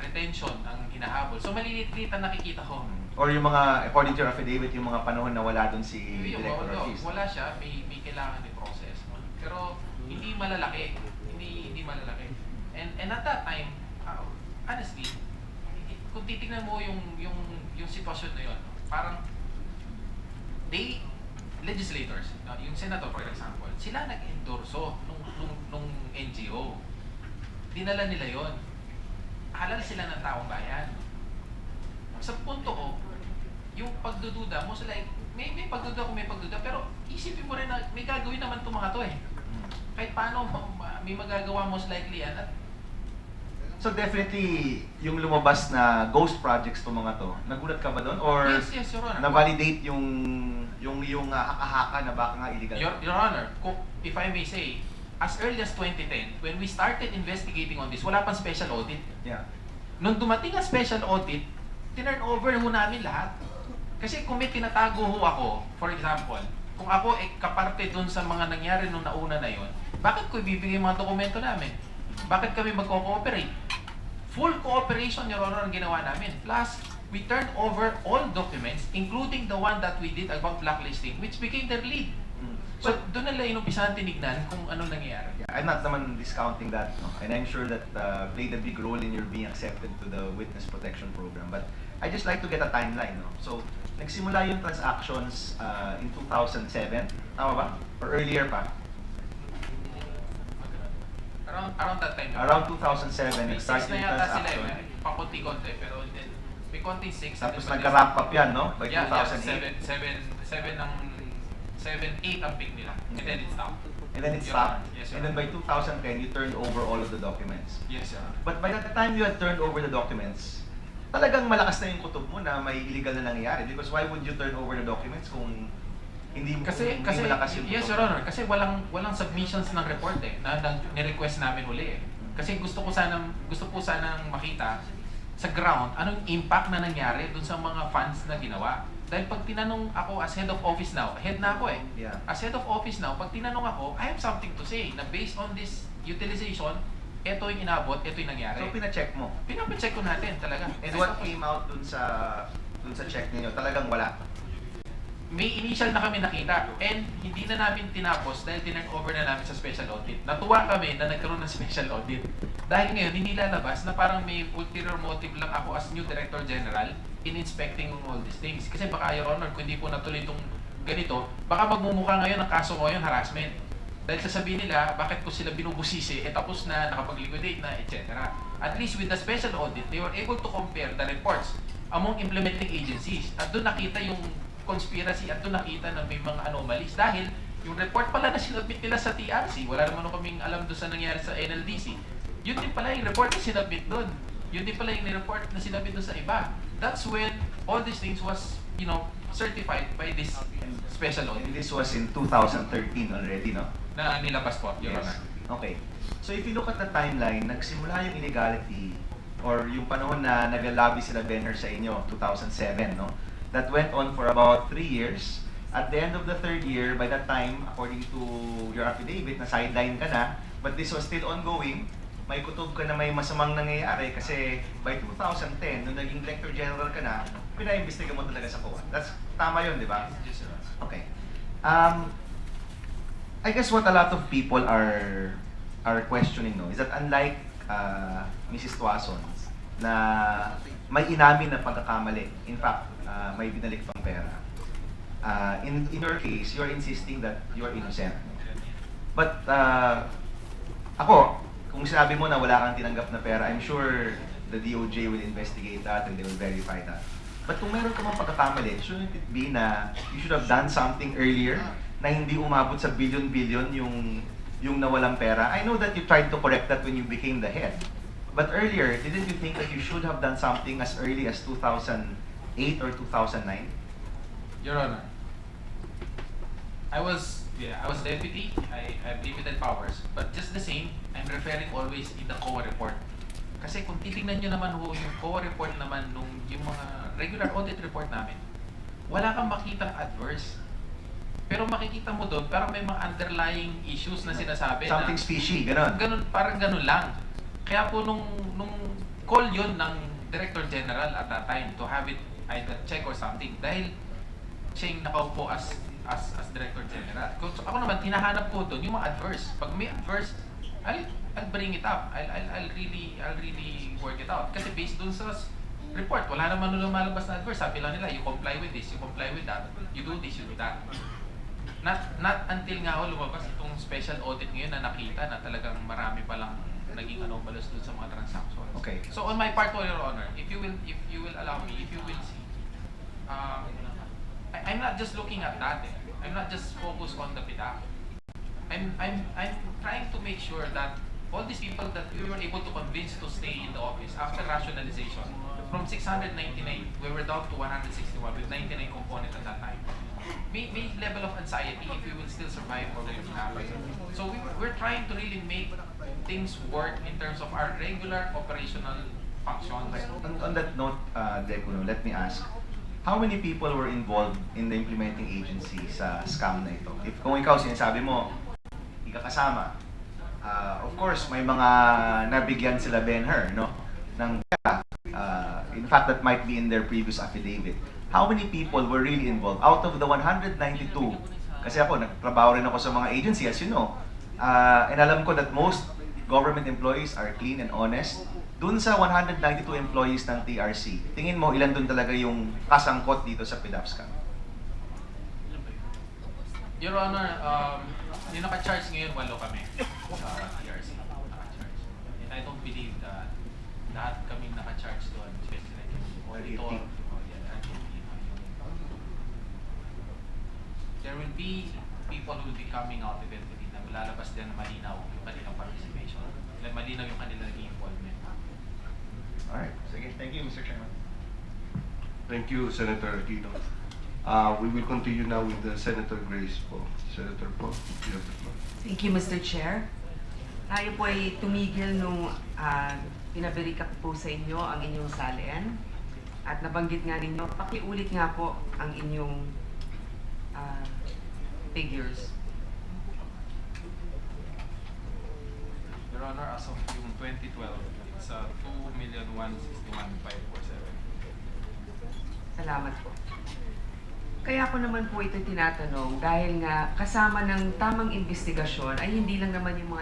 retention ang hinahabol. So maliliit-liit ang nakikita ko. Or yung mga, according to your affidavit, yung mga panahon na wala doon si Yung Director Ortiz. wala siya, may kailangan ni process. Pero hindi malalaki. Hindi malalaki. And at that time, honestly, kung titingnan mo yung sitwasyon na yun, parang legislators, yung senator for example, sila nag-endorso nung NGO. Dinala nila yon. Halal sila ng taong bayan. Sa punto ko, yung pagdududa, most like, may pagdududa kung may pagdududa, pero isipin mo rin na may gagawin naman itong mga to eh. Kahit paano, may magagawa most likely yan. At So definitely, yung lumabas na ghost projects to mga to, nagulat ka ba doon? Or yes, Your Honor. na-validate yung haka-haka na baka nga illegal? Your Honor, if I may say, as early as 2010, when we started investigating on this, wala pang special audit. Yeah. Nung dumating ang special audit, tinurn over ho namin lahat. Kasi kung may tinatago ho ako, for example, kung ako kaparte dun sa mga nangyari nung nauna na yon, bakit ko ibibigay mga dokumento namin? Bakit kami magko-cooperate? Full cooperation, Your Honor, ang ginawa namin. Plus, we turned over all documents, including the one that we did about blacklisting, which became their lead. So, doon nila inumpisahan tinignan kung ano nangyayari. Yeah, I'm not naman discounting that, no? And I'm sure that played a big role in your being accepted to the Witness Protection Program. But I just like to get a timeline, no? So, nagsimula yung transactions in 2007, tama ba? Or earlier pa? Around that time. Around 2007, May nag-start 6 na yung yata sila transaction. pakunti-konti, pero then, may konting 6. Tapos nagka-ramp up yan, no? By Yeah, 2008. 7-8 ang peak nila. And then it stopped. And then it Your stopped. Honor. Yes, Your And then Honor. by 2010, you turned over all of the documents. Yes, Your Honor. But by the time you had turned over the documents, talagang malakas na yung kutob mo na may illegal na nangyayari. Because why would you turn over the documents kung hindi Kasi malakas yung yes, kutob? Your Honor, kasi walang submissions ng report eh, na ni-request namin uli eh. Kasi gusto po sanang makita sa ground anong impact na nangyari dun sa mga funds na ginawa. Dahil pag tinanong ako as head of office now, head na ako eh. Yeah. As head of office now, pag tinanong ako, I have something to say na based on this utilization, ito yung inabot, ito yung nangyari. So pina-check mo. Pinapacheck ko natin talaga. And what came out dun sa check ninyo? Talagang wala. May initial na kami nakita and hindi na namin tinapos dahil tinurn over na namin sa special audit. Natuwa kami na nagkaroon ng special audit. Dahil ngayon, hindi lalabas na parang may ulterior motive lang ako as new Director General in inspecting all these things. Kasi baka, Your Honor, kung hindi po natuloy itong ganito, baka magmumukha ngayon ang kaso ngayon harassment. Dahil sasabihin nila, bakit ko sila binubusisi, tapos na, nakapag-liquidate na, etc. At least with the special audit, they were able to compare the reports among implementing agencies. At doon nakita yung conspiracy at doon nakita na may mga anomalies. Dahil yung report pala na sinubmit nila sa TRC, wala naman kaming alam doon sa nangyari sa NLDC. Yun din pala yung report na sinubmit doon. Yun din pala yung report na sinubmit doon sa iba. That's when all these things was, certified by this special audit. And this was in 2013 already, no? Na nilabas po, Your Honor. Okay. So if you look at the timeline, nagsimula yung illegality or yung panahon na nag-lobby sila Benher sa inyo, 2007, no? That went on for about 3 years. At the end of the 3rd year, by that time, according to your affidavit, na sideline ka na, but this was still ongoing, may kutob ka na may masamang nangyayari kasi by 2010, nung naging Director General ka na, pinaimbestiga mo talaga sa COA. That's tama yun, di ba? Yes, Your Honor. Okay. I guess what a lot of people are questioning, no, is that unlike Mrs. Tuason, na may inamin na pagkakamali, in fact, may binalik pang pera. In your case, you're insisting that you are innocent. But ako, kung sinabi mo na wala kang tinanggap na pera, I'm sure the DOJ will investigate that and they will verify that. But kung meron ka mang pagkakamali, shouldn't it be na you should have done something earlier na hindi umabot sa billion-billion yung nawalang pera? I know that you tried to correct that when you became the head. But earlier, didn't you think that you should have done something as early as 2008 or 2009? Your Honor, I was deputy. I have limited powers, but just the same, I'm referring always in the COA report. Kasi kung titingnan nyo naman ho, yung COA report naman nung yung mga regular audit report namin, wala kang makitang adverse. Pero makikita mo doon, parang may mga underlying issues na sinasabi Something na fishy, gano'n. parang ganun lang. Kaya po nung call yun ng Director General at that time to have it either check or something dahil siya yung nakaupo as Director General. So, ako naman, tinahanap ko doon yung mga adverse. Pag may adverse, I'll bring it up. I'll really work it out. Kasi based doon sa report, wala naman lumalabas na adverse. Sabi lang nila, you comply with this, you comply with that, you do this, you do that. Not until nga lumabas itong special audit ngayon na nakita na talagang marami palang naging anomalous doon sa mga transactions. Okay. So on my part, Your Honor, if you will allow me, if you will see, I'm not just looking at that. I'm not just focused on the PIDAC. I'm trying to make sure that all these people that we were able to convince to stay in the office after rationalization, from 699, we were down to 161 with 99 components at that time. May level of anxiety if we will still survive or will happen. So we're trying to really make things work in terms of our regular operational functions. On that note, Decuno, let me ask, how many people were involved in the implementing agency sa scam na ito? If kung ikaw sinasabi mo, hindi ka kasama, of course, may mga nabigyan sila Ben-Hur, no? Ng pera. In fact, that might be in their previous affidavit. How many people were really involved? Out of the 192, kasi ako, nagtrabaho rin ako sa mga agency, as you know, and alam ko that most government employees are clean and honest. Dun sa 192 employees ng TRC, tingin mo ilan dun talaga yung kasangkot dito sa PDAP scam? Your Honor, yung naka-charge ngayon, 8 kami sa TRC. Naka-charge. And I don't believe that lahat kaming naka-charge doon, especially like yung auditor. There will be people who will be coming out eventually na lalabas din na malinaw yung kanilang participation. Malinaw yung kanilang involvement. Alright, sige. Thank you, Mr. Chairman. Thank you, Senator Aquino. We will continue now with Senator Grace po. Senator po, you have the floor. Thank you, Mr. Chair. Tayo po ay tumigil nung pinaberika po sa inyo ang inyong salian. At nabanggit nga ninyo, pakiulit nga po ang inyong figures. Your Honor, as of yung 2012, it's 2,161,547. Salamat po. Kaya ko naman po ito tinatanong dahil nga kasama ng tamang investigasyon ay hindi lang naman yung mga